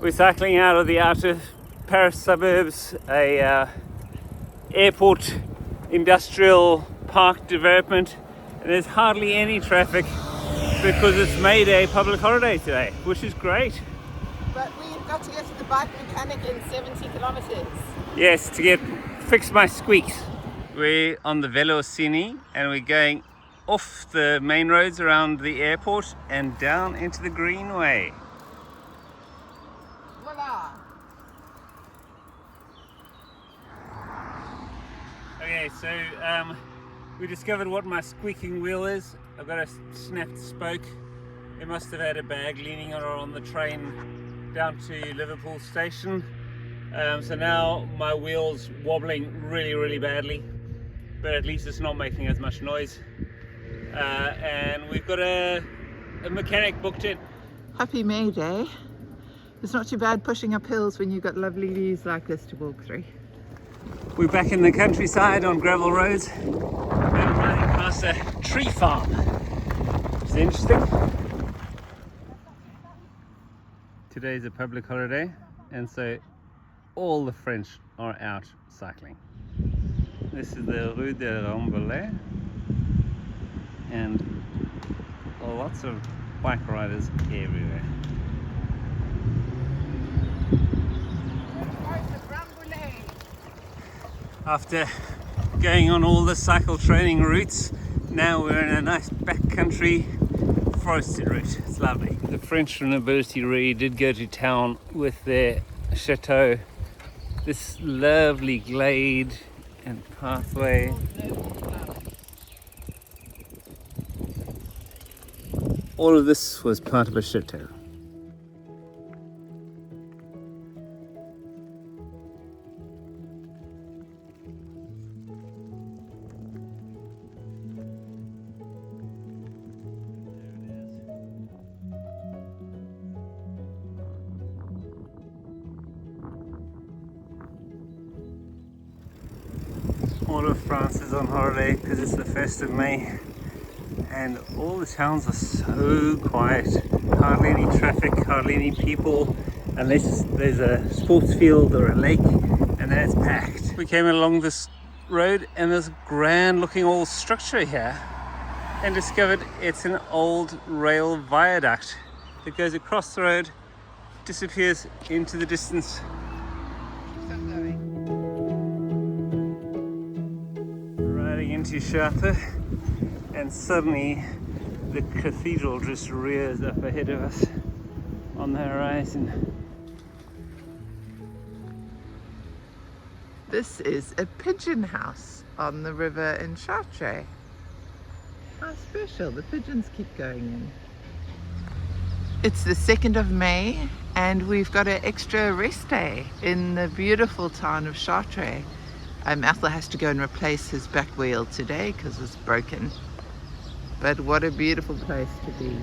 We're cycling out of the outer Paris suburbs, a airport industrial park development, and there's hardly any traffic because it's May Day public holiday today, which is great. But we've got to get to the bike mechanic in 70 kilometers. Yes, to fix my squeaks. We're on the Velocini and we're going off the main roads around the airport and down into the greenway. Voila! Okay, so we discovered what my squeaking wheel is. I've got a snapped spoke. It must have had a bag leaning on the train down to Liverpool station. So now my wheel's wobbling really badly, but at least it's not making as much noise. And we've got a mechanic booked in. Happy May Day. It's not too bad pushing up hills when you've got lovely views like this to walk through. We're back in the countryside on gravel roads and running past a tree farm. It's interesting. Today's a public holiday, and so all the French are out cycling. This is the Rue de Rambouillet, and lots of bike riders everywhere. After going on all the cycle training routes, now we're in a nice backcountry forested route. It's lovely. The French nobility really did go to town with their chateau. This lovely glade and pathway. All of this was part of a chateau. All of France is on holiday because it's the 1st of May, and all the towns are so quiet. Hardly any traffic, hardly any people, unless there's a sports field or a lake, and then it's packed. We came along this road and there's a grand looking old structure here, and discovered it's an old rail viaduct that goes across the road, disappears into the distance. Into Chartres, and suddenly the cathedral just rears up ahead of us on the horizon. This is a pigeon house on the river in Chartres. How special, the pigeons keep going in. It's the 2nd of May and we've got an extra rest day in the beautiful town of Chartres. Ethel has to go and replace his back wheel today because it's broken. But what a beautiful place to be.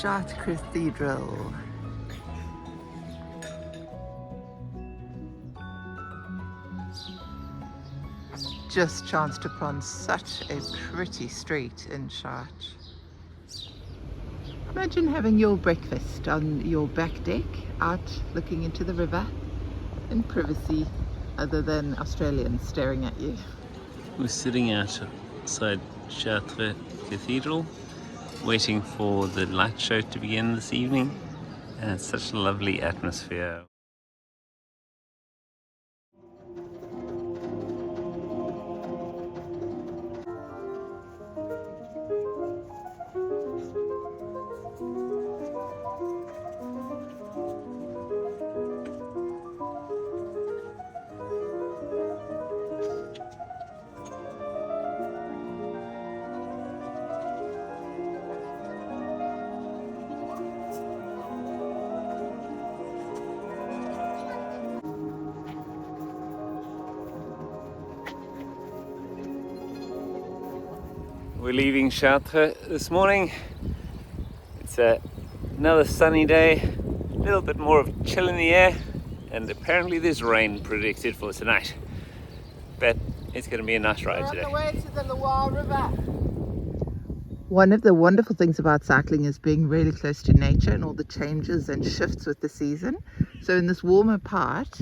Chartres Cathedral. Just chanced upon such a pretty street in Chartres. Imagine having your breakfast on your back deck, out looking into the river in privacy, other than Australians staring at you. We're sitting outside Chartres Cathedral, waiting for the light show to begin this evening, and it's such a lovely atmosphere. We're leaving Chartres this morning. It's another sunny day, a little bit more of chill in the air, and apparently there's rain predicted for tonight. But it's going to be a nice ride today. We're on the way to the Loire River. One of the wonderful things about cycling is being really close to nature and all the changes and shifts with the season. So in this warmer part,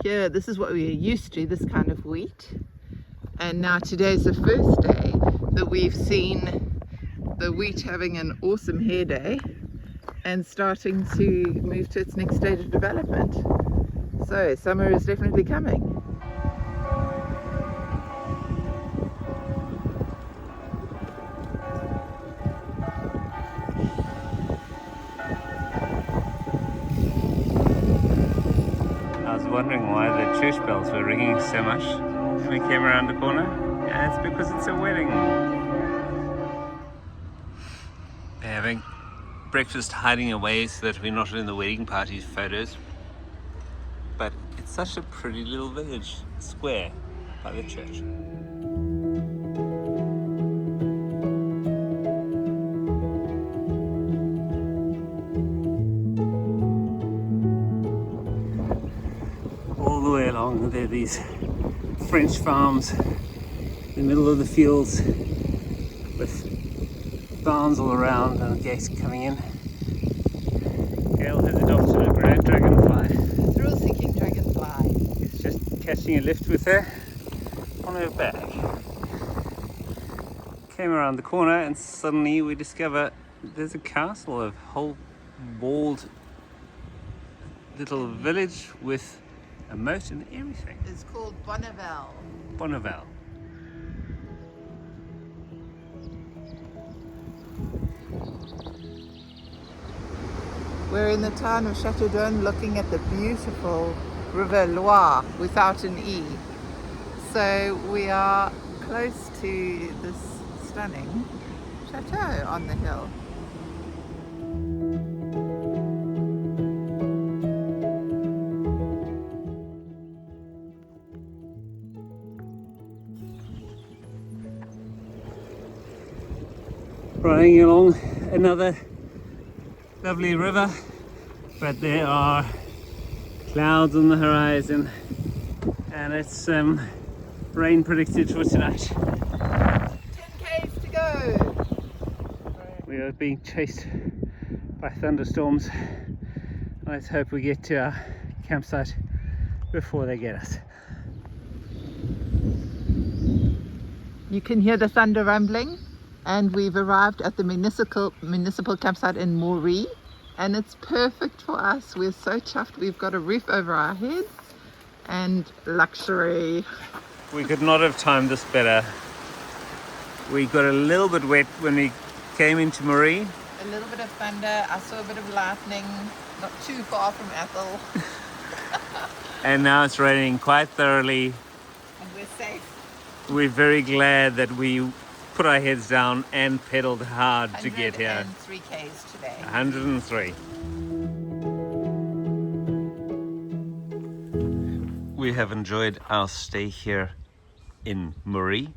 here, this is what we're used to, this kind of wheat. And now today's the first day that we've seen the wheat having an awesome hair day and starting to move to its next stage of development. So summer is definitely coming. I was wondering why the church bells were ringing so much when we came around the corner, and it's because it's a wedding. They're having breakfast hiding away so that we're not in the wedding party photos. But it's such a pretty little village square by the church. All the way along there are these French farms in the middle of the fields with barns all around and gates coming in. Gail has adopted a grand dragonfly. Thrill-seeking dragonfly. It's just catching a lift with her on her back. Came around the corner and suddenly we discover there's a castle, a whole walled little village with a moat and everything. It's called Bonneval. Bonneval. We're in the town of Châteaudun looking at the beautiful River Loire without an E. So we are close to this stunning chateau on the hill. Riding along another lovely river, but there are clouds on the horizon and it's rain predicted for tonight. 10 k's to go. We are being chased by thunderstorms. Let's hope we get to our campsite before they get us. You can hear the thunder rumbling. And we've arrived at the municipal campsite in Moree, and it's perfect for us. We're so chuffed. We've got a roof over our heads and luxury. We could not have timed this better. We got a little bit wet when we came into Moree. A little bit of thunder. I saw a bit of lightning, not too far from Athol. And now it's raining quite thoroughly. And we're safe. We're very glad that we put our heads down and pedaled hard to get here. 103 k's today. 103. We have enjoyed our stay here in Moree.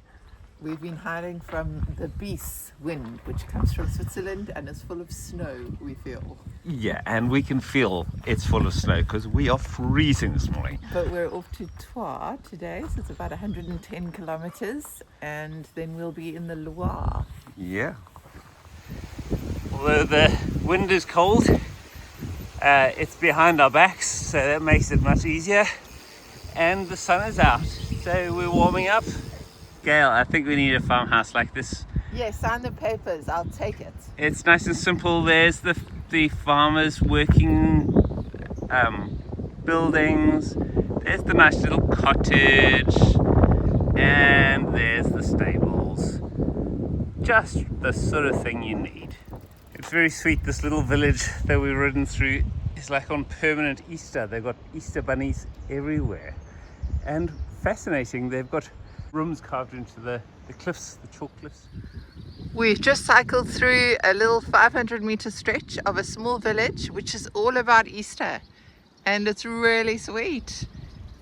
We've been hiding from the Bies wind, which comes from Switzerland and is full of snow, we feel. Yeah, and we can feel it's full of snow because we are freezing this morning. But we're off to Troyes today, so it's about 110 kilometers, and then we'll be in the Loire. Yeah. Although the wind is cold, it's behind our backs, so that makes it much easier. And the sun is out, so we're warming up. Gail, I think we need a farmhouse like this. Yeah, sign the papers, I'll take it. It's nice and simple. There's the farmers working buildings. There's the nice little cottage. And there's the stables. Just the sort of thing you need. It's very sweet. This little village that we've ridden through is like on permanent Easter. They've got Easter bunnies everywhere. And fascinating, they've got rooms carved into the cliffs, the chalk cliffs. We've just cycled through a little 500-meter stretch of a small village, which is all about Easter. And it's really sweet.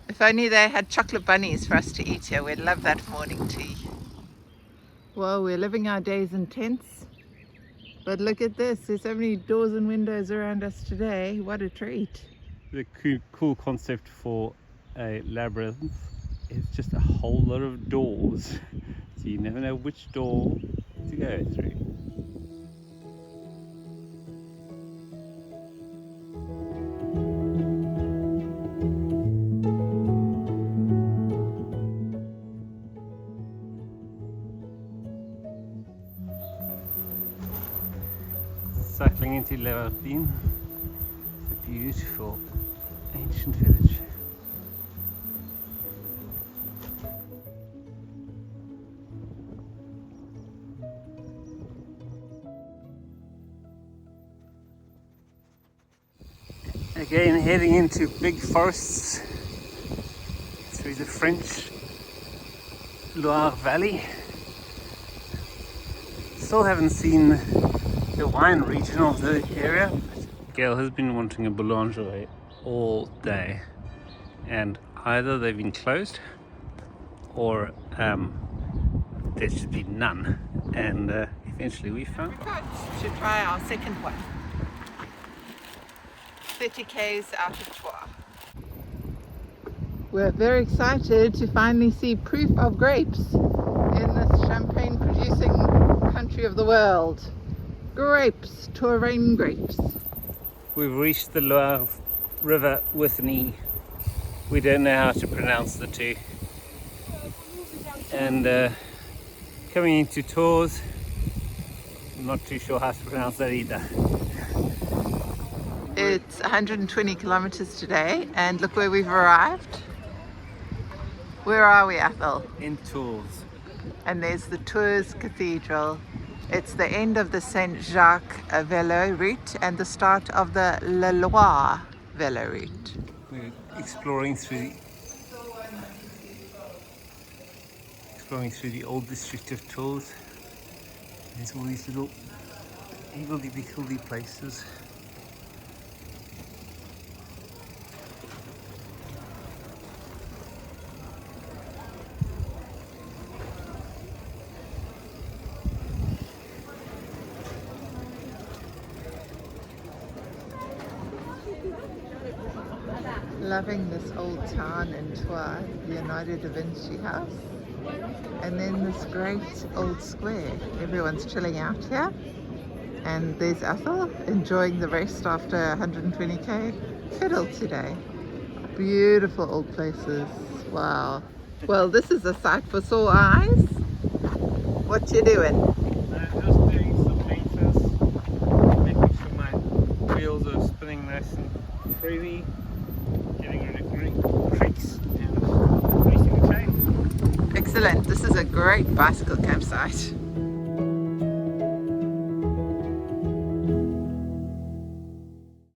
If only they had chocolate bunnies for us to eat here, we'd love that morning tea. Well, we're living our days in tents. But look at this, there's so many doors and windows around us today. What a treat. The cool concept for a labyrinth is just a whole lot of doors. So you never know which door to go through. to Loire Valley, a beautiful ancient village. Again, heading into big forests through the French Loire Valley. Still haven't seen the wine region of the area. Gail has been wanting a boulangerie all day, and either they've been closed or there's just been none, and eventually we found one. To try our second one. 30 k's out of Troyes. We're very excited to finally see proof of grapes in this champagne producing country of the world. Grapes, Touraine grapes. We've reached the Loire River with an E. We don't know how to pronounce the two. And coming into Tours, I'm not too sure how to pronounce that either. It's 120 kilometers today, and look where we've arrived. Where are we, Ethel? In Tours. And there's the Tours Cathedral. It's the end of the Saint Jacques velo route and the start of the Loire velo route. We're exploring through the old district of Tours. There's all these little higgledy-piggledy places. Loving this old town in Troyes, Leonardo da Vinci house, and then this great old square. Everyone's chilling out here, and there's Ethel enjoying the rest after 120k pedal today. Beautiful old places. Wow. Well, this is a sight for sore eyes. What you doing? I'm just doing some meters, making sure my wheels are spinning nice and freely. Getting rid of creaks and releasing the chain. Excellent. This is a great bicycle campsite.